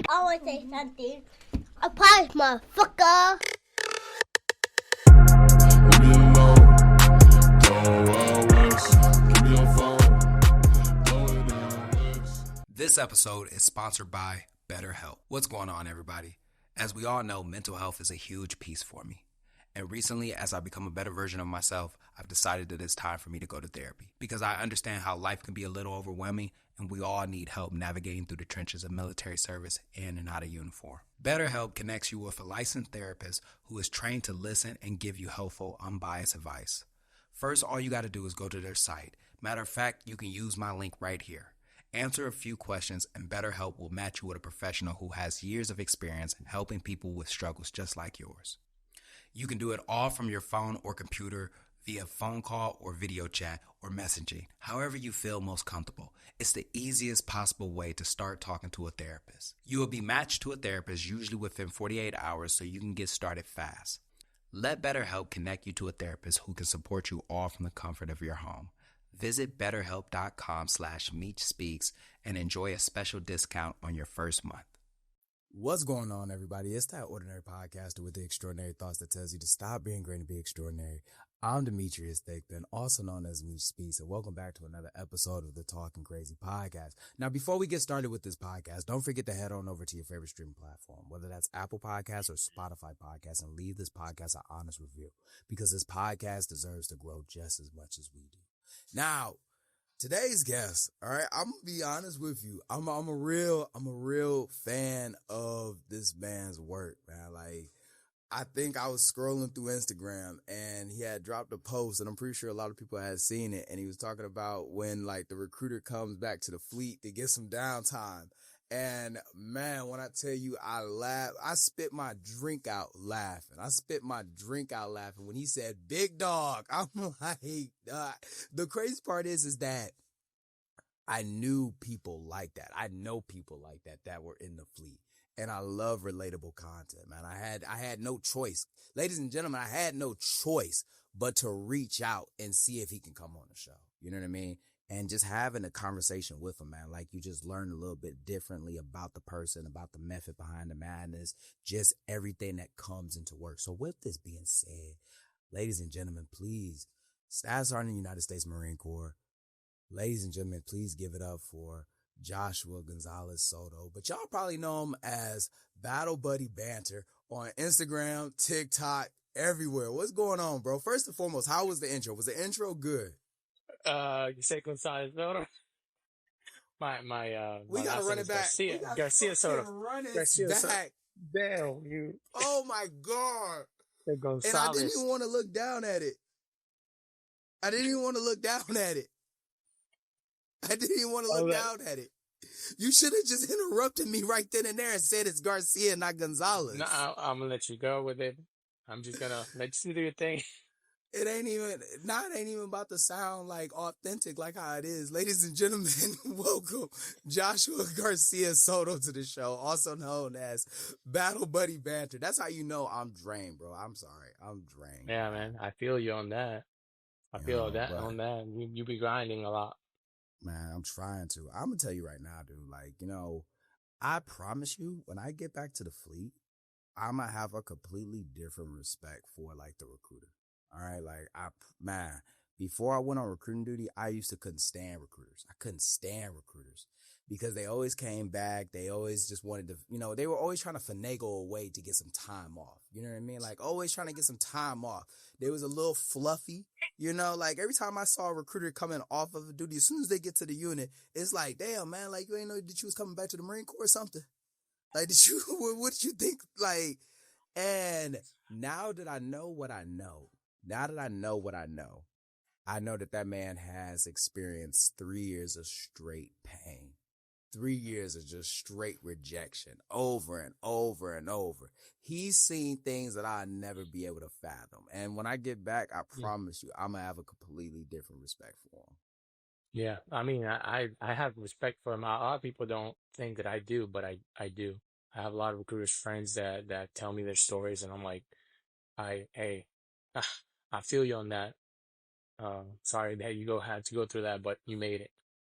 Always say something. A prize, motherfucker. This episode is sponsored by BetterHelp. What's going on, everybody? As we all know, mental health is a huge piece for me. And recently, as I become a better version of myself, I've decided that it's time for me to go to therapy because I understand how life can be a little overwhelming and we all need help navigating through the trenches of military service in and out of uniform. BetterHelp connects you with a licensed therapist who is trained to listen and give you helpful, unbiased advice. First, all you got to do is go to their site. Matter of fact, you can use my link right here. Answer a few questions and BetterHelp will match you with a professional who has years of experience helping people with struggles just like yours. You can do it all from your phone or computer via phone call or video chat or messaging, however you feel most comfortable. It's the easiest possible way to start talking to a therapist. You will be matched to a therapist usually within 48 hours so you can get started fast. Let BetterHelp connect you to a therapist who can support you all from the comfort of your home. Visit betterhelp.com/MeechSpeaks and enjoy a special discount on your first month. What's going on, everybody? It's that ordinary podcaster with the extraordinary thoughts that tells you to stop being great and be extraordinary. I'm Demetrius Thigpen, also known as Meech Speaks, and welcome back to another episode of the Talkin Crazy Podcast. Now, before we get started with this podcast, don't forget to head on over to your favorite streaming platform, whether that's Apple Podcasts or Spotify Podcasts, and leave this podcast an honest review because this podcast deserves to grow just as much as we do. Now, today's guest, all right, I'm gonna be honest with you. I'm a real fan of this man's work, man. Like, I think I was scrolling through Instagram and he had dropped a post, and I'm pretty sure a lot of people had seen it. And he was talking about when like the recruiter comes back to the fleet to get some downtime. And man, when I tell you I laughed, I spit my drink out laughing. When he said big dog. I'm like, the crazy part is that I knew people like that. I know people like that were in the fleet. And I love relatable content, man. I had no choice. Ladies and gentlemen, I had no choice but to reach out and see if he can come on the show. You know what I mean? And just having a conversation with him, man, like you just learn a little bit differently about the person, about the method behind the madness, just everything that comes into work. So with this being said, ladies and gentlemen, please, Staff Sergeant United States Marine Corps, ladies and gentlemen, please give it up for Joshua Garcia Soto. But y'all probably know him as Battle Buddy Banter on Instagram, TikTok, everywhere. What's going on, bro? First and foremost, how was the intro? Was the intro good? You say Gonzalez Soto? We gotta run it back. Garcia Soto. Garcia back. Damn, you. Oh my God. Gonzalez. And I didn't even want to look down at it. You should have just interrupted me right then and there and said it's Garcia, not Gonzalez. No, I'm gonna let you go with it. I'm just gonna let you do your thing. It ain't even about to sound like authentic like how it is. Ladies and gentlemen, welcome Joshua Garcia Soto to the show, also known as Battle Buddy Banter. That's how you know I'm drained, bro. I'm sorry. I'm drained. Yeah, man. I feel you on that. On that. You be grinding a lot. Man, I'm trying to. I'm going to tell you right now, dude. Like, I promise you, when I get back to the fleet, I'm going to have a completely different respect for, like, the recruiter. All right? Like, before I went on recruiting duty, I used to couldn't stand recruiters. Because they always came back. They always just wanted to, they were always trying to finagle a way to get some time off. You know what I mean? Like, always trying to get some time off. They was a little fluffy, like every time I saw a recruiter coming off of duty, as soon as they get to the unit, it's like, damn, man, like, you ain't know that you was coming back to the Marine Corps or something. Like, what did you think? Like, and now that I know what I know, I know that man has experienced 3 years of straight pain. 3 years of just straight rejection over and over and over. He's seen things that I'll never be able to fathom. And when I get back, I promise you, I'm going to have a completely different respect for him. Yeah. I mean, I have respect for him. A lot of people don't think that I do, but I do. I have a lot of recruiters friends that tell me their stories, and I'm like, I feel you on that. Sorry that had to go through that, but you made it.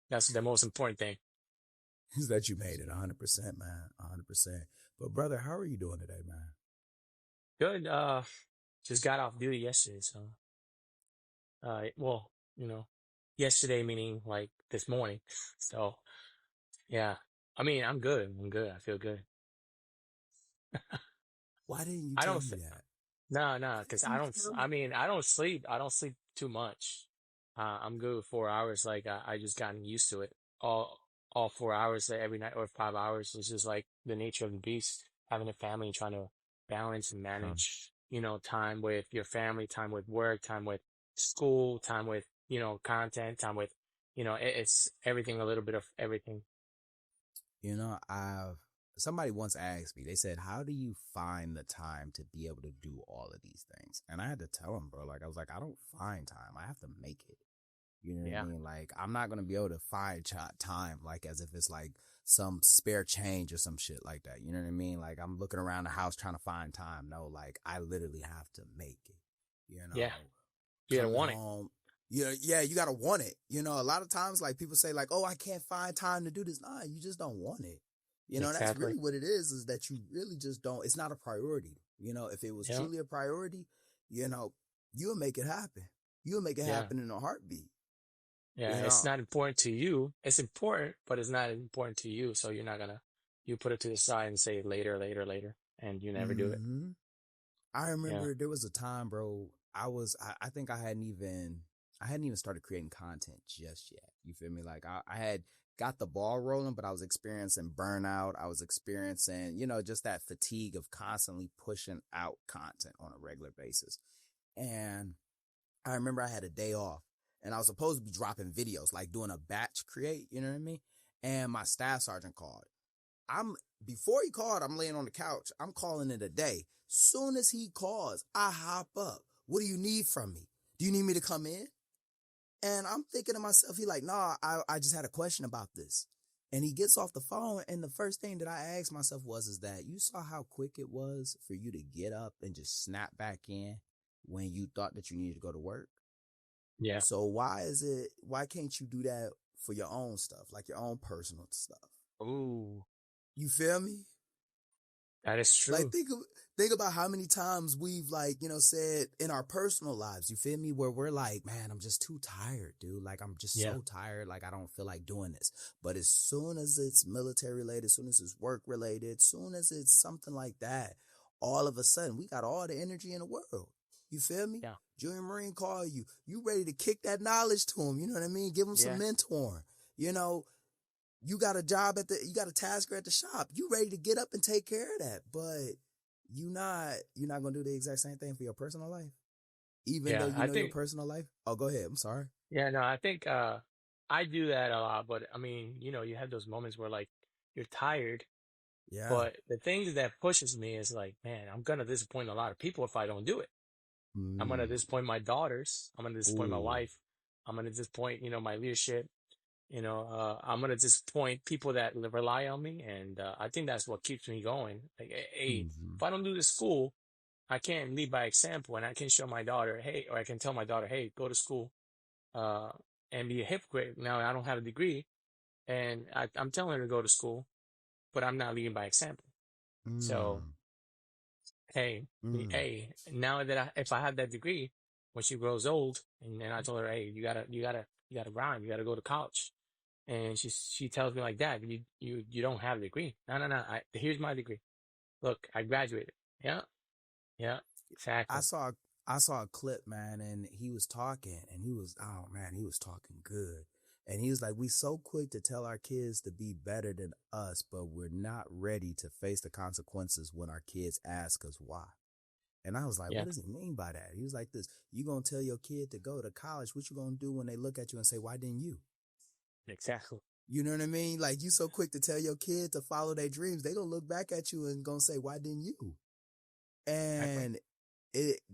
That's the most important thing. Is that you made it 100%, man. 100%. But brother, how are you doing today, man? Good. Just got off duty yesterday, so well, yesterday meaning like this morning. So yeah, I mean, I'm good. I'm good. I feel good. Why didn't you I tell don't. me that? No, because I don't. I mean, I don't sleep. I don't sleep too much. I'm good with 4 hours. Like I just gotten used to it. All 4 hours every night, or 5 hours. It's just like the nature of the beast. Having a family and trying to balance and Huh. manage, time with your family, time with work, time with school, time with content, time with it's everything. A little bit of everything. You know, somebody once asked me, they said, how do you find the time to be able to do all of these things? And I had to tell them, bro, like, I was like, I don't find time. I have to make it. You know what I Yeah, mean? Like, I'm not going to be able to find time, like, as if it's like some spare change or some shit like that. You know what I mean? Like, I'm looking around the house trying to find time. No, like, I literally have to make it, you know, yeah. You gotta coming want it. home. Yeah, you got to want it. You know, a lot of times, like, people say, like, oh, I can't find time to do this. Nah, you just don't want it. You know, that's Exactly. really what it is that you really just don't. It's not a priority. You know, if it was Yeah, truly a priority, you know, you'll make it happen. You'll make it yeah. happen in a heartbeat. Yeah, You it's know, not important to you. It's important, but it's not important to you. So you're not gonna, you put it to the side and say later, later, later, and you never do it. hmm I Yeah. remember there was a time, bro. I think I hadn't even started creating content just yet. You feel me? Like I had got the ball rolling, but I was experiencing burnout. I was experiencing, just that fatigue of constantly pushing out content on a regular basis. And I remember I had a day off and I was supposed to be dropping videos, like doing a batch create, you know what I mean? And my staff sergeant called. Before he called, I'm laying on the couch. I'm calling it a day. Soon as he calls, I hop up. What do you need from me? Do you need me to come in? And I'm thinking to myself, he like, nah, I just had a question about this. And he gets off the phone. And the first thing that I asked myself is that you saw how quick it was for you to get up and just snap back in when you thought that you needed to go to work. Yeah. So why can't you do that for your own stuff, like your own personal stuff? Ooh, You feel me? that is Like true. think about how many times we've said in our personal lives, you feel me, where we're like, man, I'm just too tired, dude. Like I'm just Yeah. so tired. Like I don't feel like doing this. But as soon as it's military related, as soon as it's work related, as soon as it's something like that, all of a sudden we got all the energy in the world. You feel me? Yeah. Junior Marine call you. You ready to kick that knowledge to him. You know what I mean? Give him some Yeah. mentoring. You know, you got you got a tasker at the shop. You ready to get up and take care of that. But you're not going to do the exact same thing for your personal life. Even though Yeah. you I know your think, personal life. Oh, go ahead. I'm sorry. yeah, no, I think, I do that a lot, but I mean, you have those moments where like you're tired, Yeah. but the thing that pushes me is like, man, I'm gonna disappoint a lot of people if I don't do it. I'm gonna Mm. disappoint my daughters. I'm gonna disappoint my Ooh. wife. I'm gonna disappoint, my leadership. I'm gonna disappoint people that rely on me, and I think that's what keeps me going. Like, hey, Mm-hmm. if I don't do the school, I can't lead by example, and I can show my daughter, hey, or I can tell my daughter, hey, go to school, uh, and be a hypocrite. Now I don't have a degree, and I'm telling her to go to school, but I'm not leading by example. So, Mm. hey, Mm. now that if I have that degree, when she grows old, and then I told her, hey, you gotta grind, you gotta go to college. And she tells me like, Dad, you don't have a degree. No. Here's my degree. Look, I graduated. Yeah, yeah, I exactly. saw I saw a clip, man, and he was talking and oh man, he was talking good. And he was like, we so quick to tell our kids to be better than us, but we're not ready to face the consequences when our kids ask us why. And I was like, Yeah, what does he mean by that? He was like this, you gonna tell your kid to go to college, what you gonna do when they look at you and say, why didn't you? exactly. You know what I mean? Like you so quick to tell your kid to follow their dreams, they gonna look back at you and gonna say, why didn't you? Exactly. And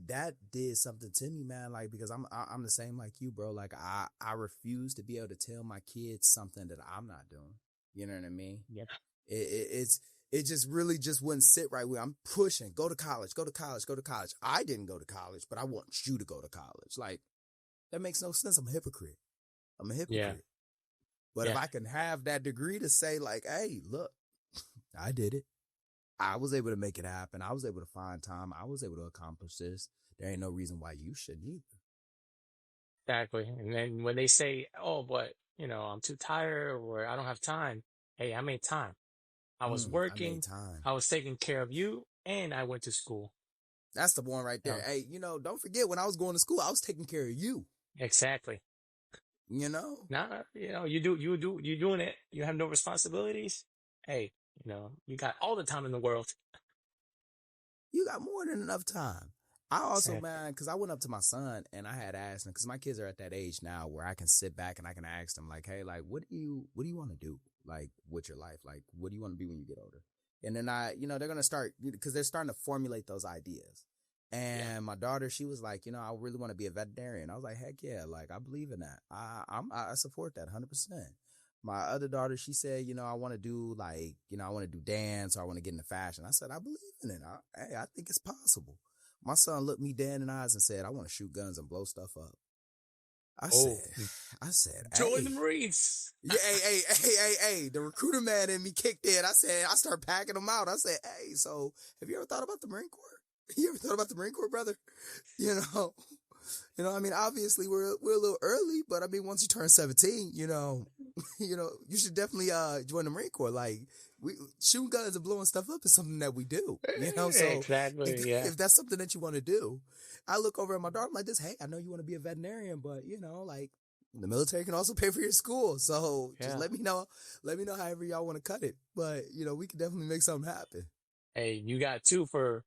that did something to me, man. Like because I'm the same like you, bro. Like I refuse to be able to tell my kids something that I'm not doing. You know what I mean? Yep. It just really just wouldn't sit right with. I'm pushing, go to college, go to college, go to college. I didn't go to college, but I want you to go to college. Like That makes no sense. I'm a hypocrite. I'm a Yeah. hypocrite. But if Yeah. I can have that degree to say like, hey, look, I did it. I was able to make it happen. I was able to find time. I was able to accomplish this. There ain't no reason why you shouldn't either. Exactly. And then when they say, oh, but, I'm too tired or I don't have time. Hey, I made time. I was I made working. time. I was taking care of you and I went to school. That's the one right there. Yeah. Hey, don't forget when I was going to school, I was taking care of you. Exactly. Nah, you're doing it. You have no responsibilities. Hey, you got all the time in the world. you got more than enough time. I also, Exactly. man, because I went up to my son and I had asked him, because my kids are at that age now where I can sit back and I can ask them like, hey, like, what do you want to do? Like with your life? Like, what do you want to be when you get older? And then they're going to start, because they're starting to formulate those ideas. And my daughter, she was like, I really want to be a veterinarian. I was like, heck yeah. Like, I believe in that. I support that 100%. My other daughter, she said, I want to do like, I want to do dance or I want to get into fashion. I said, I believe in it. I think it's possible. My son looked me dead in the eyes and said, I want to shoot guns and blow stuff up. I said, Join hey. the Marines. Yeah, hey. The recruiter man in me kicked in. I started packing them out. I said, hey, so have you ever thought about the Marine Corps? You ever thought about the Marine Corps, brother? I mean, obviously we're a little early, but I mean, once you turn 17, you should definitely join the Marine Corps. Like, shooting guns and blowing stuff up is something that we do. So Exactly. if that's something that you want to do, I look over at my daughter I'm like this. Hey, I know you want to be a veterinarian, but like the military can also pay for your school. So just let me know however y'all want to cut it. But we can definitely make something happen. Hey, you got two for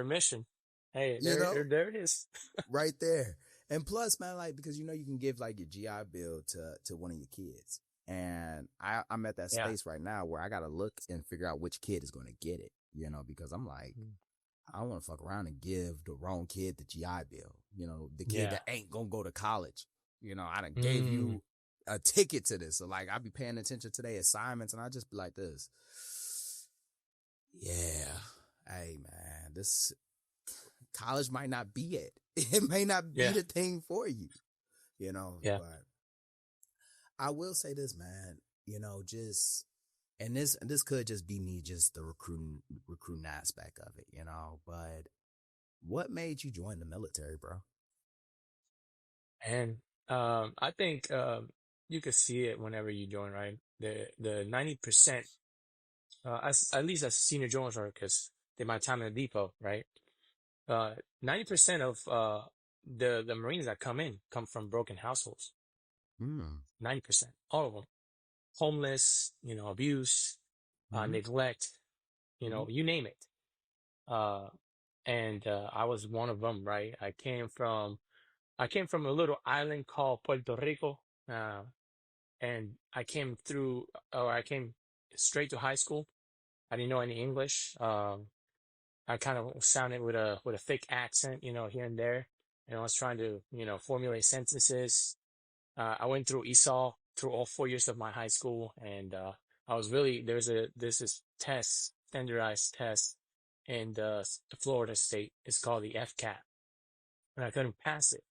mission. Hey, there it is. Right there. And plus, man, like, because you can give like your GI Bill to one of your kids. And I'm at that space right now where I got to look and figure out which kid is going to get it, because I'm like, I don't want to fuck around and give the wrong kid the GI Bill, the kid that ain't going to go to college. I done gave you a ticket to this. So like, I'll be paying attention to their assignments and I just be like this. Yeah. Hey, man, this college might not be it. It may not be the thing for you, but I will say this, man, and this could just be me, just the recruiting aspect of it, but what made you join the military, bro? And I think you could see it whenever you join, right? The 90%, at least as senior joiners are, because did my time in the depot, right? 90% of the Marines that come from broken households. 90%, all of them. Homeless, abuse, neglect, you name it. And I was one of them, right? I came from a little island called Puerto Rico, and I came straight to high school. I didn't know any English. I kind of sounded with a thick accent, here and there. And I was trying to, formulate sentences. I went through ESOL through all 4 years of my high school, and I was really there's this test, standardized test in the Florida state. It's called the FCAT, and I couldn't pass it.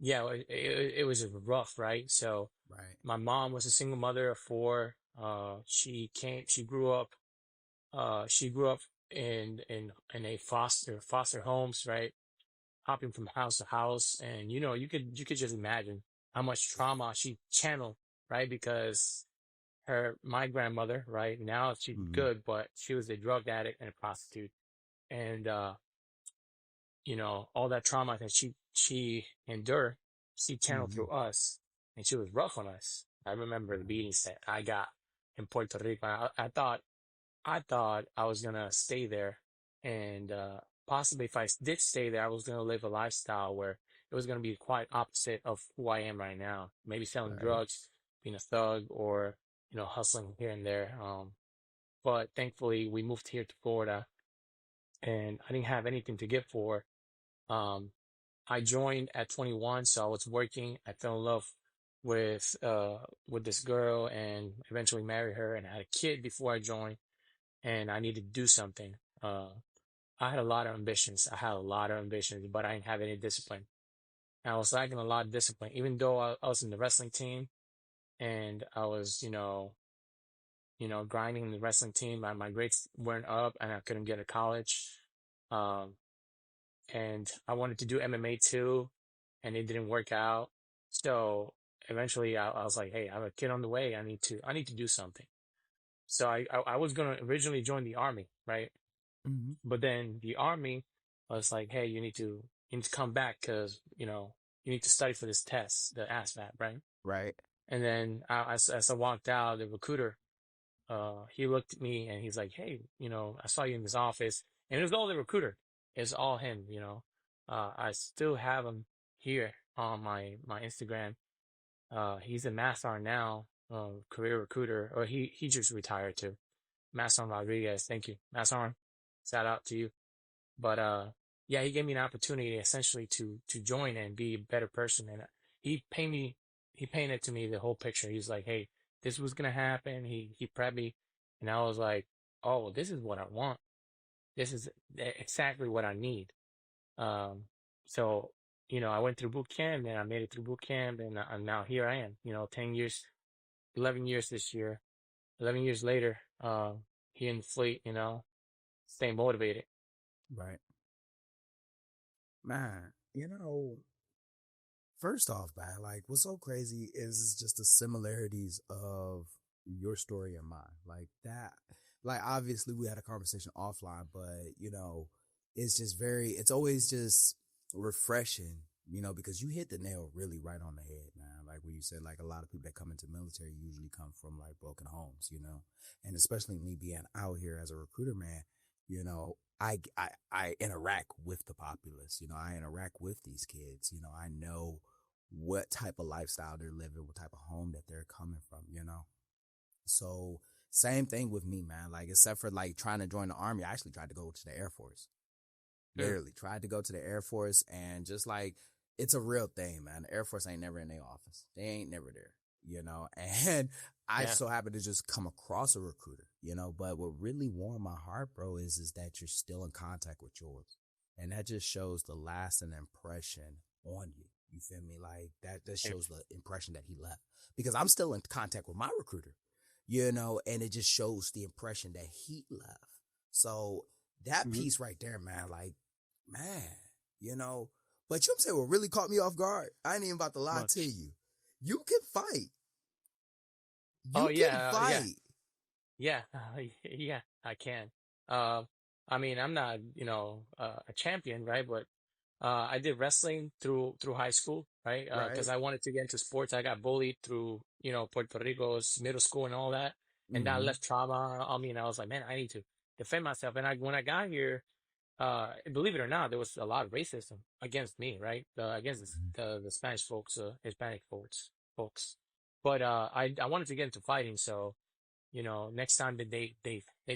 It was rough, right? So my mom was a single mother of 4. She grew up in a foster homes, right? Hopping from house to house, and you could just imagine how much trauma she channeled, right? Because my grandmother, right, now she's good, but she was a drug addict and a prostitute, and all that trauma that she endured, she channeled through us, and she was rough on us. I remember the beatings that I got in Puerto Rico. I thought I was gonna stay there, and possibly if I did stay there, I was gonna live a lifestyle where it was gonna be quite opposite of who I am right now. Maybe selling drugs, being a thug, or hustling here and there. But thankfully, we moved here to Florida, and I didn't have anything to give for. I joined at 21, so I was working. I fell in love with this girl, and eventually married her, and I had a kid before I joined. And I needed to do something. I had a lot of ambitions, but I didn't have any discipline. I was lacking a lot of discipline, even though I was in the wrestling team and I was, grinding in the wrestling team. My grades weren't up and I couldn't get to college. Um, and I wanted to do MMA too, and it didn't work out. So eventually I was like, hey, I have a kid on the way. I need to do something. So I was gonna originally join the army, right? Mm-hmm. But then the army was like, hey, you need to come back because, you need to study for this test, the ASVAB, right? Right. And then as I walked out, the recruiter, he looked at me and he's like, hey, I saw you in this office. And it was all the recruiter. It's all him. I still have him here on my Instagram. He's a Master now, career recruiter, or he just retired too. Master Rodriguez, thank you. Master, shout out to you. But yeah, he gave me an opportunity essentially to join and be a better person. And he painted to me the whole picture. He's like, hey, this was gonna happen. He prepped me, and I was like, oh, this is what I want. This is exactly what I need. Um, so I went through boot camp and I made it through boot camp, and now here I am. 10 years, 11 years this year, 11 years later, here in the fleet. Staying motivated. Right. Man, first off, man, like what's so crazy is just the similarities of your story and mine. Like that, like obviously we had a conversation offline, but it's always just refreshing, because you hit the nail really right on the head, man. Like when you said, like a lot of people that come into military usually come from like broken homes, and especially me being out here as a recruiter, man, I interact with the populace, I interact with these kids, I know what type of lifestyle they're living, what type of home that they're coming from, So same thing with me, man. Like, except for like trying to join the army, I actually tried to go to the Air Force. Literally tried to go to the Air Force, and just like, it's a real thing, man. The Air Force ain't never in their office. They ain't never there, and I so happen to just come across a recruiter, but what really warmed my heart, bro, is that you're still in contact with yours. And that just shows the lasting impression on you. You feel me? Like that shows the impression that he left, because I'm still in contact with my recruiter, and it just shows the impression that he left. So that piece right there, man, like, man, but you know what I'm saying, what really caught me off guard, I ain't even about to lie to you. You can fight. You can fight. Yeah, yeah, I can. I mean, I'm not, a champion, right? But I did wrestling through high school, right? Because I wanted to get into sports. I got bullied through, Puerto Rico's middle school and all that, and that left trauma on me. And I was like, man, I need to defend myself. And when I got here, believe it or not, there was a lot of racism against me, right? Against the Spanish folks, Hispanic folks. But I wanted to get into fighting, so next time that they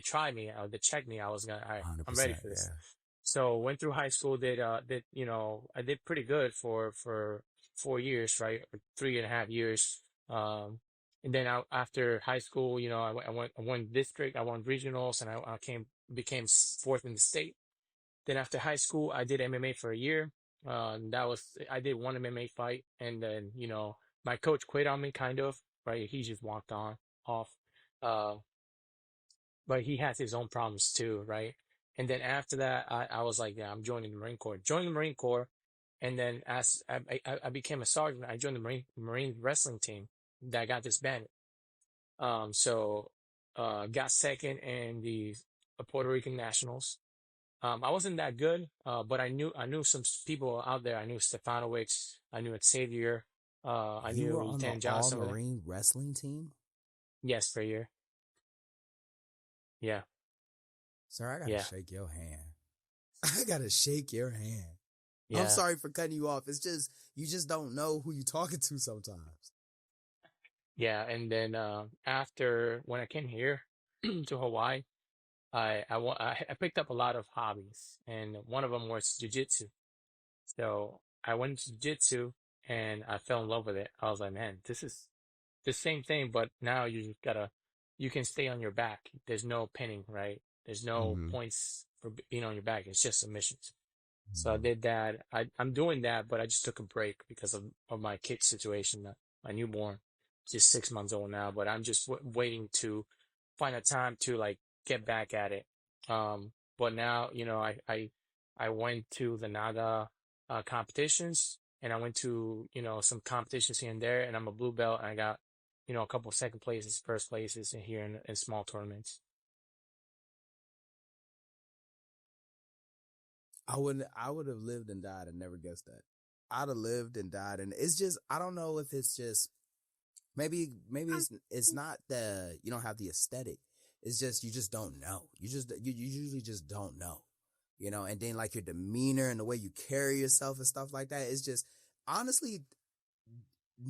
try me, they check me, I was gonna, all right, I'm ready for this. Yeah. So went through high school, did I did pretty good for 4 years, right, or 3.5 years. And then after high school, I won district, I won regionals, and I became fourth in the state. Then after high school, I did MMA for a year. I did one MMA fight, and then my coach quit on me, kind of, right? He just walked off. But he has his own problems too, right? And then after that, I was like, yeah, I'm joining the Marine Corps. Joined the Marine Corps, and then as I became a sergeant, I joined the Marine wrestling team that got disbanded. So got second in the Puerto Rican Nationals. I wasn't that good, but I knew some people out there. I knew Stefanowicz, I knew Xavier, I You knew were on Lieutenant the Johnson. All-Marine wrestling team? Yes, for a year. Yeah. Sir, I gotta shake your hand. I gotta shake your hand. I'm Yeah. sorry for cutting you off. It's just, you just don't know who you're talking to sometimes. Yeah, and then after when I came here to Hawaii, I picked up a lot of hobbies, and one of them was jujitsu. So I went to jujitsu, and I fell in love with it. I was like, man, this is the same thing, but now you can stay on your back. There's no pinning, right? There's no points for being on your back. It's just submissions. So I did that. I'm doing that, but I just took a break because of my kid's situation. My newborn, just 6 months old now, but I'm just waiting to find a time to like get back at it. But now, I went to the NADA competitions, and I went to, some competitions here and there, and I'm a blue belt, and I got, a couple of second places, first places in here in small tournaments. I would have lived and died and never guessed that. I'd have lived and died, and it's just, I don't know if it's just, maybe it's not you don't have the aesthetic. It's just, you just don't know. You usually just don't know, and then like your demeanor and the way you carry yourself and stuff like that. It's just, honestly,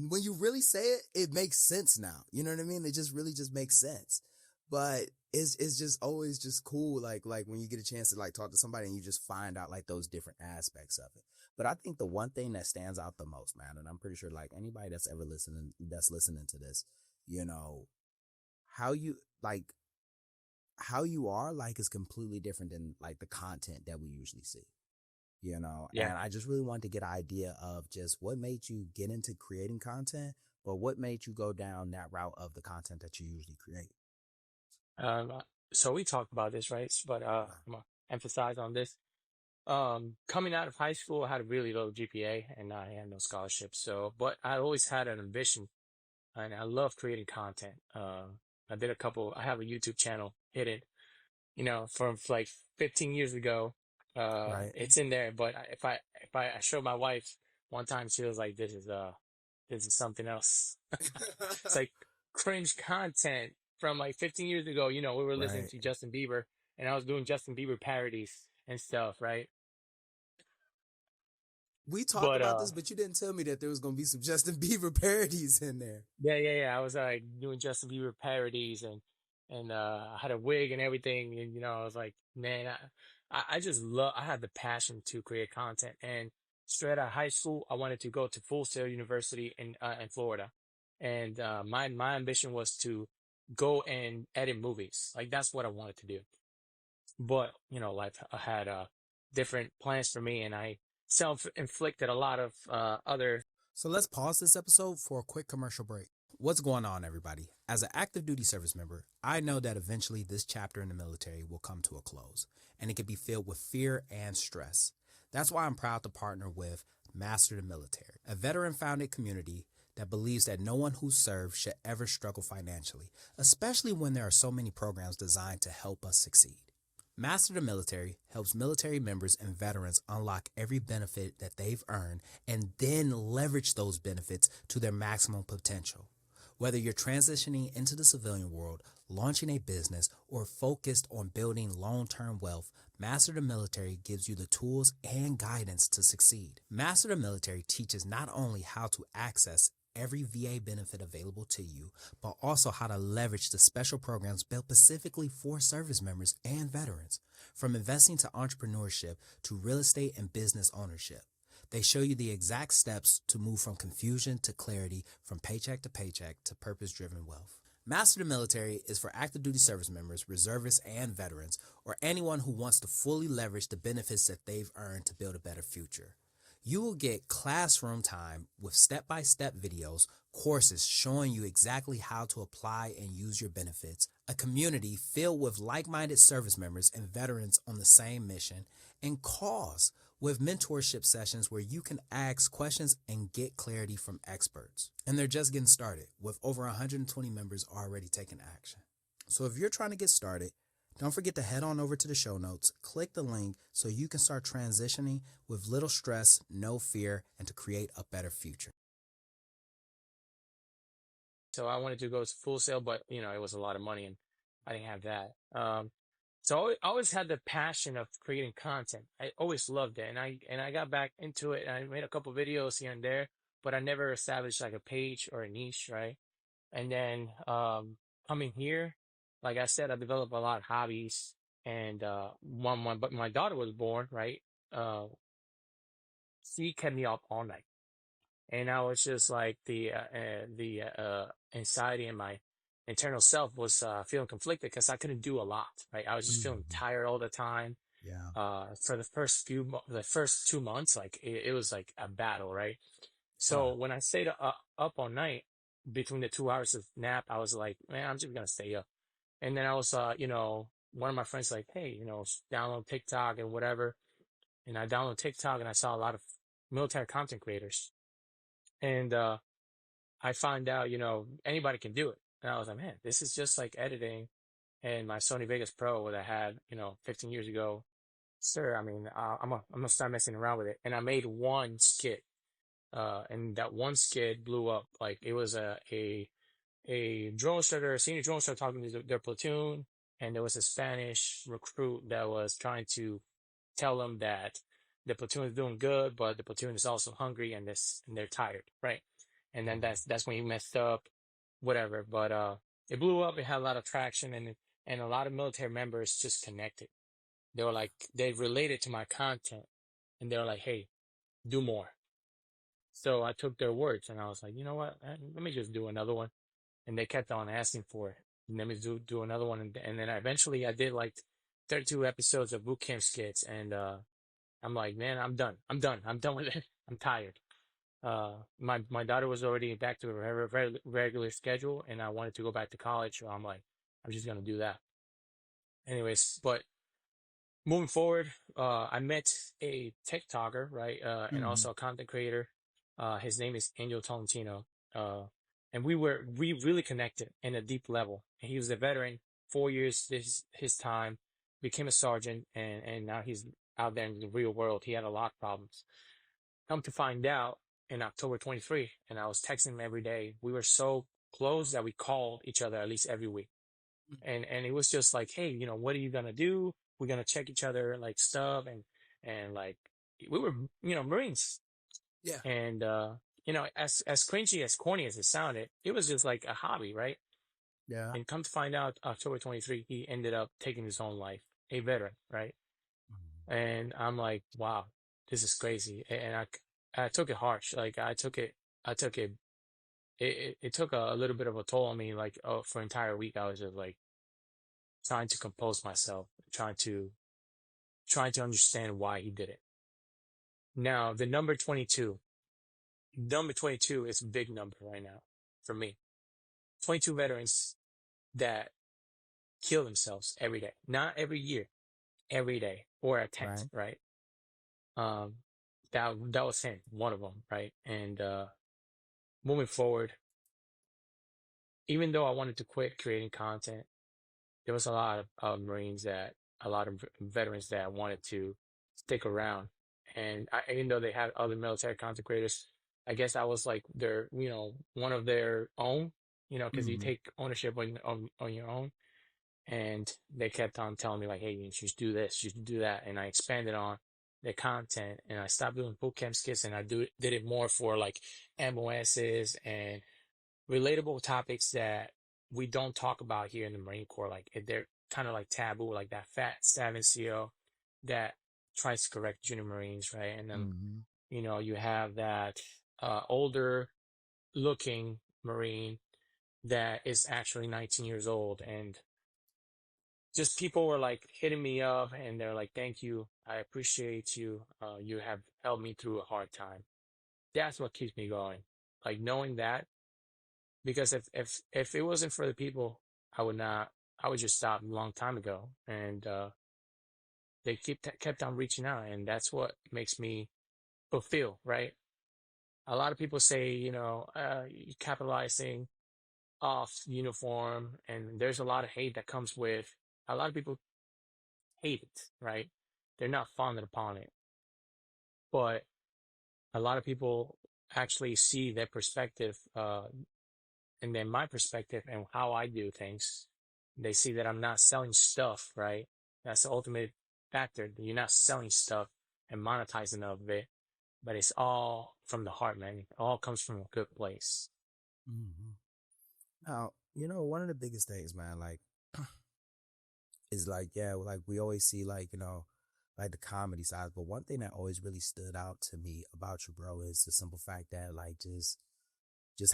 when you really say it, it makes sense now. You know what I mean? It just really just makes sense. But it's just always just cool. Like when you get a chance to like talk to somebody and you just find out like those different aspects of it. But I think the one thing that stands out the most, man, and I'm pretty sure like anybody that's ever listening to this, how you are like is completely different than like the content that we usually see. Yeah. And I just really wanted to get an idea of just what made you get into creating content, but what made you go down that route of the content that you usually create. So we talked about this, right? But I'm gonna emphasize on this. Coming out of high school, I had a really low GPA and I had no scholarship. But I always had an ambition, and I love creating content. I have a YouTube channel hidden, from like 15 years ago. Right. It's in there. But if I showed my wife one time, she was like, this is something else. It's like cringe content from like 15 years ago. We were listening Right. to Justin Bieber, and I was doing Justin Bieber parodies and stuff, right? We talked But about this, but you didn't tell me that there was going to be some Justin Bieber parodies in there. yeah. I was like doing Justin Bieber parodies, and I had a wig and everything, and I was like, man, I just I had the passion to create content. And straight out of high school, I wanted to go to Full Sail University in Florida, and my ambition was to go and edit movies. Like that's what I wanted to do. But life had different plans for me, and I self-inflicted a lot of other. So let's pause this episode for a quick commercial break. What's going on, everybody? As an active duty service member, I know that eventually this chapter in the military will come to a close, and it can be filled with fear and stress. That's why I'm proud to partner with Master the Military, a veteran-founded community that believes that no one who serves should ever struggle financially, especially when there are so many programs designed to help us succeed. Master the Military helps military members and veterans unlock every benefit that they've earned and then leverage those benefits to their maximum potential. Whether you're transitioning into the civilian world, launching a business, or focused on building long-term wealth, Master the Military gives you the tools and guidance to succeed. Master the Military teaches not only how to access every VA benefit available to you, but also how to leverage the special programs built specifically for service members and veterans. From investing to entrepreneurship to real estate and business ownership, they show you the exact steps to move from confusion to clarity, from paycheck to purpose-driven wealth. Master the Military is for active duty service members, reservists, and veterans, or anyone who wants to fully leverage the benefits that they've earned to build a better future. You will get classroom time with step-by-step videos, courses showing you exactly how to apply and use your benefits, a community filled with like-minded service members and veterans on the same mission, and calls with mentorship sessions where you can ask questions and get clarity from experts. And they're just getting started, with over 120 members already taking action. So if you're trying to get started, don't forget to head on over to the show notes, click the link so you can start transitioning with little stress, no fear, and to create a better future. So I wanted to go to Full Sail, but it was a lot of money, and I didn't have that. So I always had the passion of creating content. I always loved it, and I got back into it, and I made a couple videos here and there, but I never established like a page or a niche, right? And then coming here, like I said, I developed a lot of hobbies, and but my daughter was born, right? She kept me up all night, and I was just like the anxiety in my internal self was feeling conflicted because I couldn't do a lot, right? I was just feeling tired all the time. For the first 2 months, like it was like a battle, right? Wow. So when I stayed up all night between the 2 hours of nap, I was like, man, I'm just gonna stay up. And then I was, one of my friends like, hey, download TikTok and whatever. And I downloaded TikTok and I saw a lot of military content creators. And I found out, anybody can do it. And I was like, man, this is just like editing. And my Sony Vegas Pro that I had, 15 years ago. Sir, I mean, I'm gonna start messing around with it. And I made one skit. And that one skit blew up. Like it was a drone instructor, a senior drone instructor talking to their platoon, and there was a Spanish recruit that was trying to tell them that the platoon is doing good, but the platoon is also hungry and they're tired, right? And then that's when he messed up, whatever. But it blew up. It had a lot of traction, and a lot of military members just connected. They were like they related to my content, and they were like, "Hey, do more." So I took their words, and I was like, "You know what? Let me just do another one." And they kept on asking for it. And let me do another one, and then eventually I did like 32 episodes of boot camp skits, and I'm like, man, I'm done. I'm done with it. I'm tired. My daughter was already back to her regular schedule, and I wanted to go back to college. So I'm like, I'm just gonna do that. Anyways, but moving forward, I met a TikToker, right, and also a content creator. His name is Angel Tolentino. And we really connected in a deep level. And he was a veteran, 4 years his time, became a sergeant, and now he's out there in the real world. He had a lot of problems. Come to find out in October 23, and I was texting him every day. We were so close that we called each other at least every week. And it was just like, hey, what are you gonna do? We're gonna check each other like stuff, and like we were, Marines. Yeah. And as cringy, as corny as it sounded, it was just like a hobby, right? Yeah. And come to find out, October 23, he ended up taking his own life, a veteran, right? And I'm like, wow, this is crazy. And I took it harsh. Like I took it, it took a little bit of a toll on me. Like, for an entire week, I was just like trying to compose myself, trying to understand why he did it. Now, the number 22 is a big number right now for me. 22 veterans that kill themselves every day, not every year, every day, or attempt, right? That was him, one of them, right? And moving forward, even though I wanted to quit creating content, there was a lot of a lot of veterans that wanted to stick around. And even though they had other military content creators, I guess I was like their, one of their own, because you take ownership on your own. And they kept on telling me like, hey, you should do this, you should do that. And I expanded on the content, and I stopped doing bootcamp skits, and I did it more for like MOSs and relatable topics that we don't talk about here in the Marine Corps. Like they're kind of like taboo, like that fat staff NCO that tries to correct junior Marines, right? And then, you have that older looking Marine that is actually 19 years old, and just people were like hitting me up, and they're like, thank you, I appreciate you, you have helped me through a hard time. That's what keeps me going, like knowing that, because if it wasn't for the people, I would just stop a long time ago. And they kept on reaching out, and that's what makes me fulfill, right? A lot of people say, capitalizing off uniform, and there's a lot of hate that comes with. A lot of people hate it, right? They're not fondant upon it, but a lot of people actually see their perspective, and then my perspective and how I do things. They see that I'm not selling stuff, right? That's the ultimate factor. You're not selling stuff and monetizing of it, but it's all from the heart, man. It all comes from a good place. Now, one of the biggest things, man, like, is like, yeah, like we always see like, like the comedy side, but one thing that always really stood out to me about you, bro, is the simple fact that like just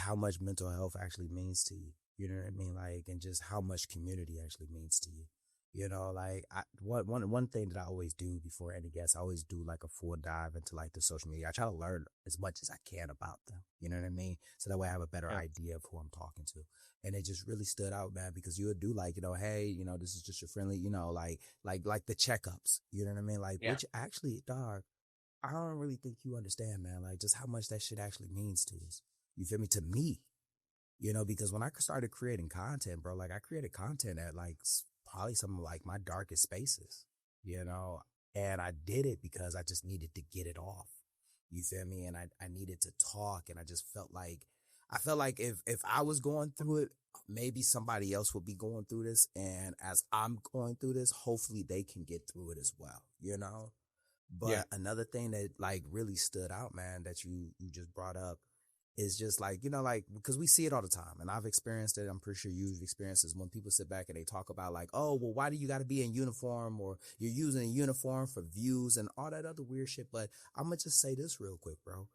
how much mental health actually means to you. You know what I mean? Like, and just how much community actually means to you. You know, like one thing that I always do before any guest, I always do like a full dive into like the social media. I try to learn as much as I can about them. You know what I mean? So that way I have a better Yeah. idea of who I'm talking to. And it just really stood out, man, because you would do like, hey, this is just your friendly, like the checkups. You know what I mean? Like, Yeah. which actually, dog, I don't really think you understand, man, like just how much that shit actually means to us. You feel me? To me, because when I started creating content, bro, like I created content at like probably some of like my darkest spaces, and I did it because I just needed to get it off. You feel me? And I needed to talk, and I felt like if I was going through it, maybe somebody else would be going through this. And as I'm going through this, hopefully they can get through it as well, But Yeah. another thing that like really stood out, man, that you just brought up is just like, like, because we see it all the time, and I've experienced it. I'm pretty sure you've experienced this when people sit back and they talk about like, oh, well, why do you got to be in uniform, or you're using a uniform for views and all that other weird shit. But I'm going to just say this real quick, bro.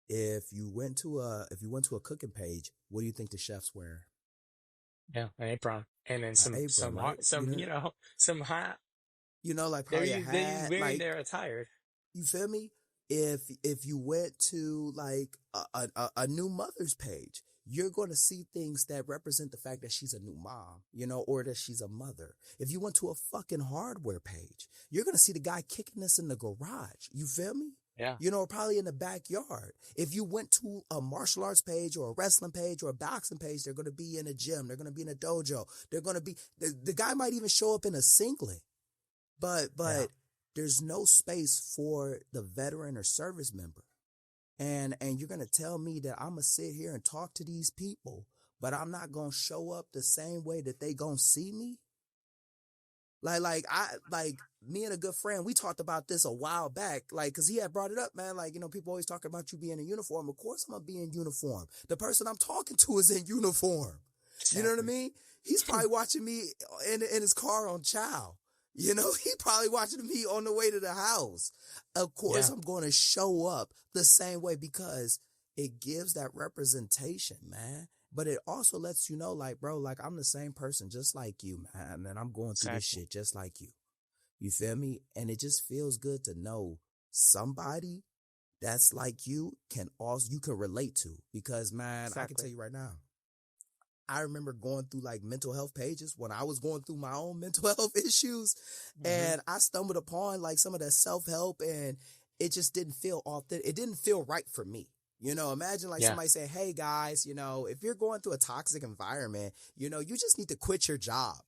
If you went to a cooking page, what do you think the chef's wearing? Yeah. An apron. And then An apron, right? some hot, Like they're, probably a they're hat, wearing like, their attire. you feel me? If you went to like a new mother's page, you're going to see things that represent the fact that she's a new mom, or that she's a mother. If you went to a fucking hardware page, you're going to see the guy kicking this in the garage. You feel me? Yeah. Probably in the backyard. If you went to a martial arts page or a wrestling page or a boxing page, they're going to be in a gym. They're going to be in a dojo. They're going to be, the guy might even show up in a singlet, but there's no space for the veteran or service member. And you're going to tell me that I'm going to sit here and talk to these people, but I'm not going to show up the same way that they going to see me? Like me and a good friend, we talked about this a while back, like, cause he had brought it up, man. Like, people always talking about you being in uniform. Of course I'm going to be in uniform. The person I'm talking to is in uniform. Exactly. You know what I mean? He's probably watching me in his car on Chow. He probably watching me on the way to the house. Of course, I'm going to show up the same way because it gives that representation, man. But it also lets you know, like, bro, like, I'm the same person just like you, man. And I'm going through this shit just like you. You feel me? And it just feels good to know somebody that's like you can relate to. Because, man, I can tell you right now, I remember going through like mental health pages when I was going through my own mental health issues, and I stumbled upon like some of that self-help, and it just didn't feel authentic. It didn't feel right for me. Imagine like somebody saying, hey guys, if you're going through a toxic environment, you just need to quit your job.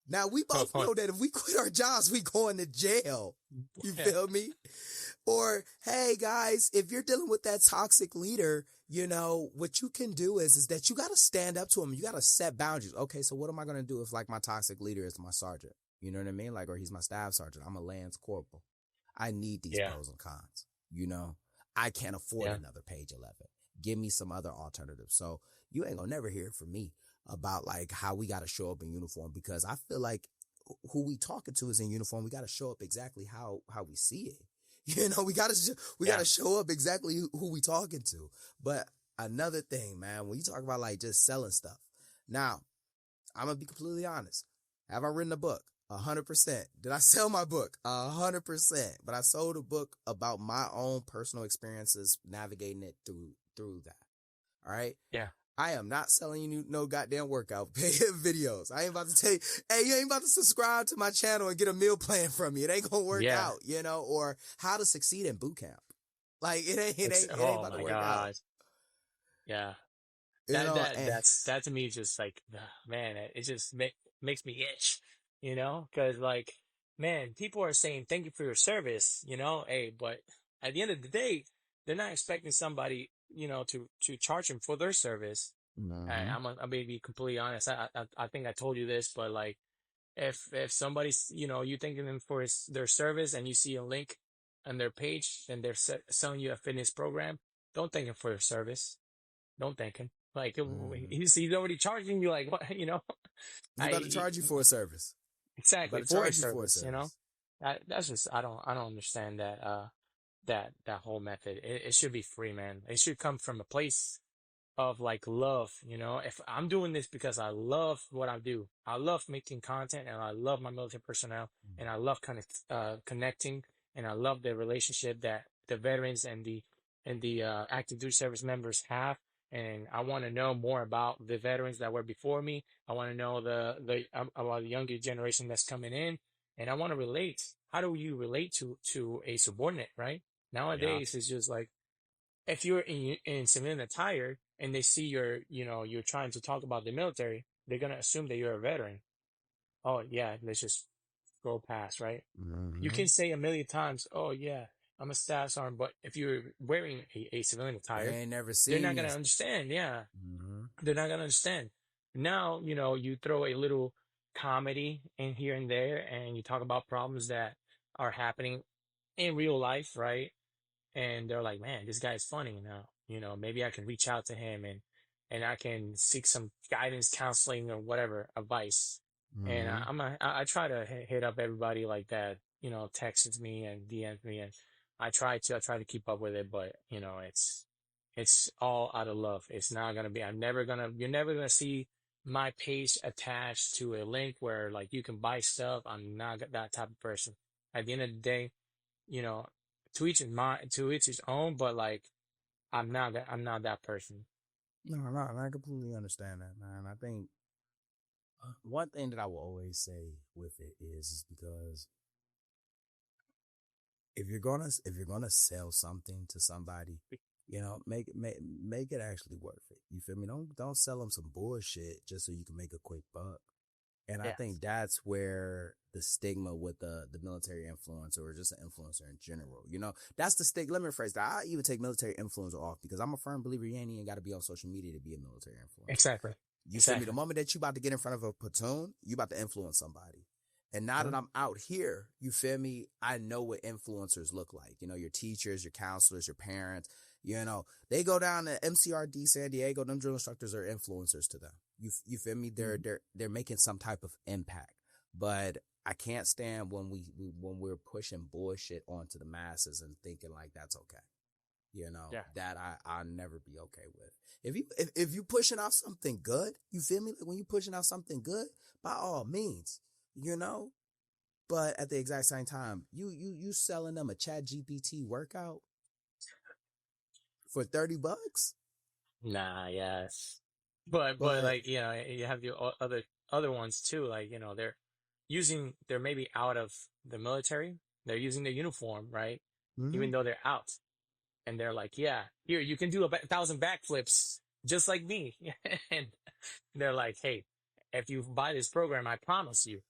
Now we both know that if we quit our jobs, we going to jail. You feel me? Or, hey guys, if you're dealing with that toxic leader, what you can do is that you got to stand up to him. You got to set boundaries. Okay, so what am I going to do if like my toxic leader is my sergeant? You know what I mean? Like, or he's my staff sergeant. I'm a Lance Corporal. I need these pros and cons. I can't afford another page 11. Give me some other alternatives. So you ain't gonna never hear from me about like how we got to show up in uniform, because I feel like who we talking to is in uniform. We got to show up exactly how we see it. We got to show up exactly who we talking to. But another thing, man, when you talk about like just selling stuff, now I'm gonna be completely honest. Have I written a book? 100%. Did I sell my book? 100%. But I sold a book about my own personal experiences navigating it through that. All right. Yeah. I am not selling you no goddamn workout videos. I ain't about to tell you, hey, you ain't about to subscribe to my channel and get a meal plan from me. It ain't gonna work out, or how to succeed in boot camp. Like it ain't about to work out. Yeah. That to me is just like, man, it just makes me itch, cause like, man, people are saying, thank you for your service, hey, but at the end of the day, they're not expecting somebody, to charge them for their service. Mm-hmm. I'm gonna be completely honest. I think I told you this, but like, if somebody's, you thanking them for their service and you see a link on their page and they're selling you a fitness program, don't thank them for your service. Don't thank him. Like, he's already charging you, like, what, He's about to charge you for a service. Exactly. For a service, That's just, I don't understand that, that whole method. It should be free, man. It should come from a place of like love, if I'm doing this because I love what I do, I love making content and I love my military personnel and I love connecting and I love the relationship that the veterans and the active duty service members have. And I want to know more about the veterans that were before me. I want to know about the younger generation that's coming in, and I want to relate. How do you relate to a subordinate, right? Yeah. Nowadays, it's just like if you're in civilian attire and they see you're trying to talk about the military, they're gonna assume that you're a veteran. Oh yeah, let's just go past, right? You Mm-hmm. can say a million times, "Oh yeah, I'm a staff sergeant," but if you're wearing a civilian They attire, ain't never they're seen not gonna this. understand. Yeah, Mm-hmm. they're not gonna understand. Now, you throw a little comedy in here and there, and you talk about problems that are happening in real life, right? And they're like, man, this guy's funny now. Maybe I can reach out to him and I can seek some guidance, counseling, or whatever advice. And Mm-hmm. I try to hit up everybody like that, texts me and DMs me, and I try to keep up with it, but it's all out of love. It's not gonna be. You're never gonna see my page attached to a link where like you can buy stuff. I'm not that type of person. At the end of the day, you know, to each his own, but like I'm not that person. No, no, I completely understand that, man. I think one thing that I will always say with it is because if you're gonna sell something to somebody, make it actually worth it. You feel me? Don't sell them some bullshit just so you can make a quick buck. And I think Yes. that's where the stigma with the military influencer or just an influencer in general, that's the stigma. Let me rephrase that. I even take military influencer off because I'm a firm believer you ain't even got to be on social media to be a military influencer. Exactly. You feel me? The Exactly. moment that you about to get in front of a platoon, you about to influence somebody. And now that Mhm. I'm out here, you feel me? I know what influencers look like. Your teachers, your counselors, your parents, they go down to MCRD San Diego. Them drill instructors are influencers to them. You feel me? Mhm. They're making some type of impact. But I can't stand when we're pushing bullshit onto the masses and thinking like that's okay. Yeah. That I'll never be okay with. If you pushing out something good, you feel me? Like when you pushing out something good, by all means, you know. But at the exact same time, you selling them a Chat GPT workout for $30, Nah. Yes. But but like you have the other ones too. Like they're maybe out of the military. They're using the uniform, right? mm-hmm. Even though they're out, and they're like, yeah, here you can do 1,000 backflips just like me. And they're like, hey, if you buy this program, I promise you,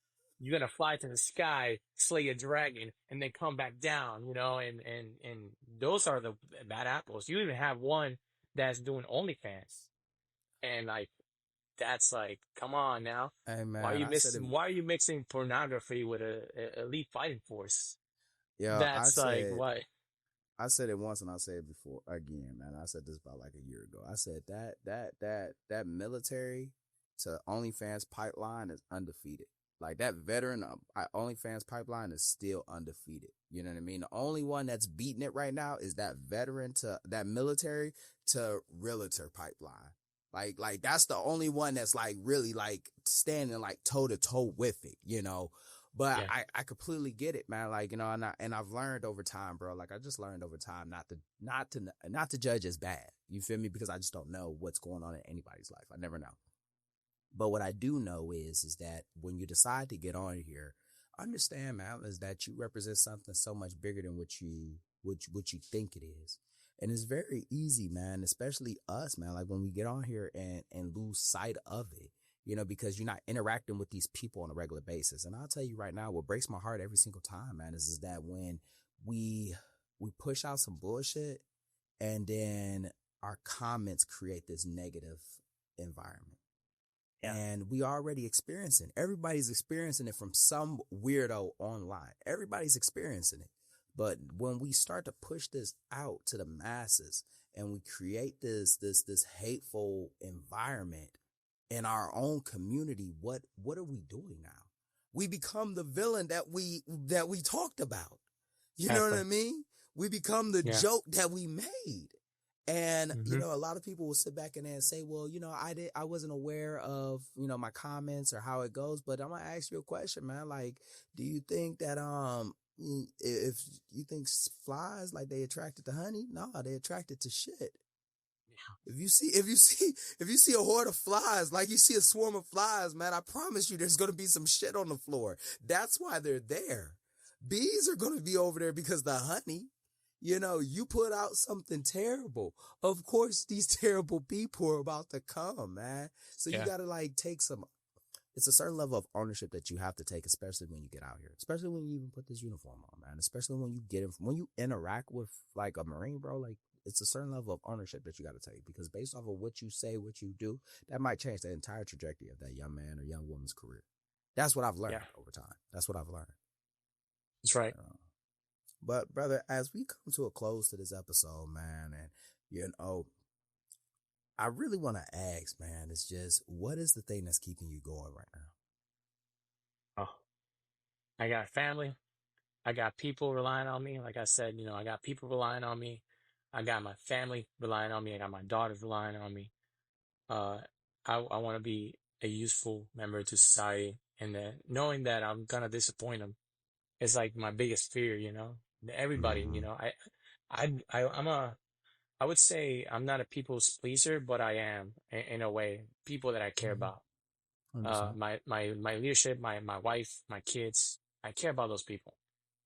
you're gonna fly to the sky, slay a dragon, and then come back down. And those are the bad apples. You even have one that's doing OnlyFans, and like that's like, come on now. Hey Why are man, you I said it. missing? Why are you mixing pornography with a elite fighting force? Yeah, That's like what? I said it once and I'll say it before again, man. I said this about like a year ago. I said that military to OnlyFans pipeline is undefeated. Like that veteran OnlyFans pipeline is still undefeated. You know what I mean? The only one that's beating it right now is that veteran to that military to realtor pipeline. Like that's the only one that's like really like standing like toe to toe with it. But Yeah. I completely get it, man. Like, and I've learned over time, bro. Like I just learned over time not to judge as bad. You feel me? Because I just don't know what's going on in anybody's life. I never know. But what I do know is that when you decide to get on here, understand, man, is that you represent something so much bigger than what you think it is. And it's very easy, man, especially us, man. Like when we get on here and lose sight of it. Because you're not interacting with these people on a regular basis. And I'll tell you right now, what breaks my heart every single time, man, is that when we push out some bullshit and then our comments create this negative environment. Yeah. And everybody's experiencing it from some weirdo online. Everybody's experiencing it. But when we start to push this out to the masses and we create this hateful environment in our own community, what are we doing now? We become the villain that we talked about. You know what Exactly. I mean? We become the Yeah. joke that we made. And, Mm-hmm. a lot of people will sit back and then say, well, I wasn't aware of, my comments or how it goes, but I'm going to ask you a question, man. Like, do you think that, if you think flies, like they attracted to honey? No, they attracted to shit. If you see a horde of flies, like you see a swarm of flies, man, I promise you there's going to be some shit on the floor. That's why they're there. Bees are going to be over there because the honey. You put out something terrible. Of course, these terrible people are about to come, man. So you got to take it's a certain level of ownership that you have to take, especially when you get out here, especially when you even put this uniform on, man, especially when you interact with like a Marine, bro, like it's a certain level of ownership that you got to take, because based off of what you say, what you do, that might change the entire trajectory of that young man or young woman's career. That's what I've learned over time. That's what I've learned. That's right. But brother, as we come to a close to this episode, man, and I really want to ask, man, it's just, what is the thing that's keeping you going right now? Oh, I got family. I got people relying on me. Like I said, I got people relying on me. I got my family relying on me. I got my daughters relying on me. I want to be a useful member to society, and then knowing that I'm gonna disappoint them is like my biggest fear. Everybody, I would say I'm not a people's pleaser, but I am in a way, people that I care about. 100%. My leadership, my wife, my kids, I care about those people.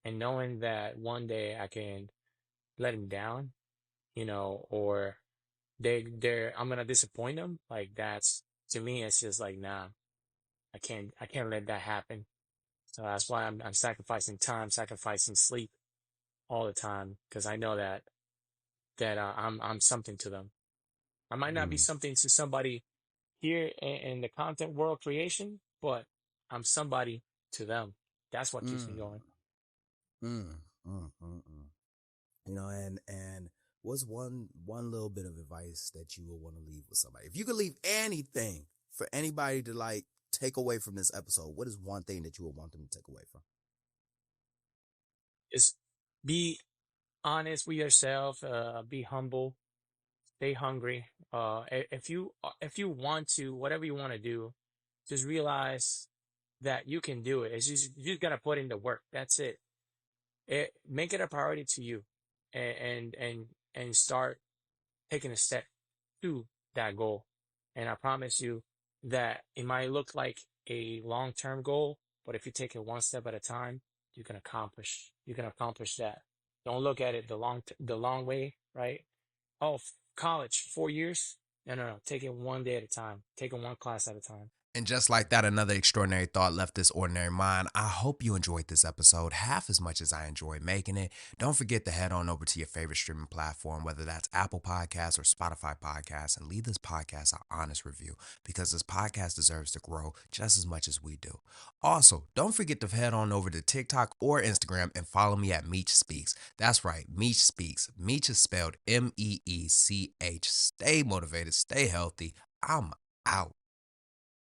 And knowing that one day I can let them down, or I'm gonna disappoint them, like that's, to me, it's just like, nah, I can't let that happen. So that's why I'm sacrificing time, sacrificing sleep all the time, because I know that I'm something to them. I might not be something to somebody here in the content world creation, but I'm somebody to them. That's what keeps me going. And what's one little bit of advice that you would want to leave with somebody? If you could leave anything for anybody to like take away from this episode, what is one thing that you would want them to take away from? Just be honest with yourself. Be humble. Stay hungry. If you want to, whatever you want to do, just realize that you can do it. It's just, you just gotta put in the work. That's it. Make it a priority to you, and start taking a step to that goal. And I promise you that it might look like a long-term goal, but if you take it one step at a time, you can accomplish that. Don't look at it the long way, right? Oh, college, 4 years. No. Take it one day at a time. Take it one class at a time. And just like that, another extraordinary thought left this ordinary mind. I hope you enjoyed this episode half as much as I enjoyed making it. Don't forget to head on over to your favorite streaming platform, whether that's Apple Podcasts or Spotify Podcasts, and leave this podcast an honest review, because this podcast deserves to grow just as much as we do. Also, don't forget to head on over to TikTok or Instagram and follow me at Meech Speaks. That's right, Meech Speaks. Meech is spelled Meech. Stay motivated, stay healthy. I'm out.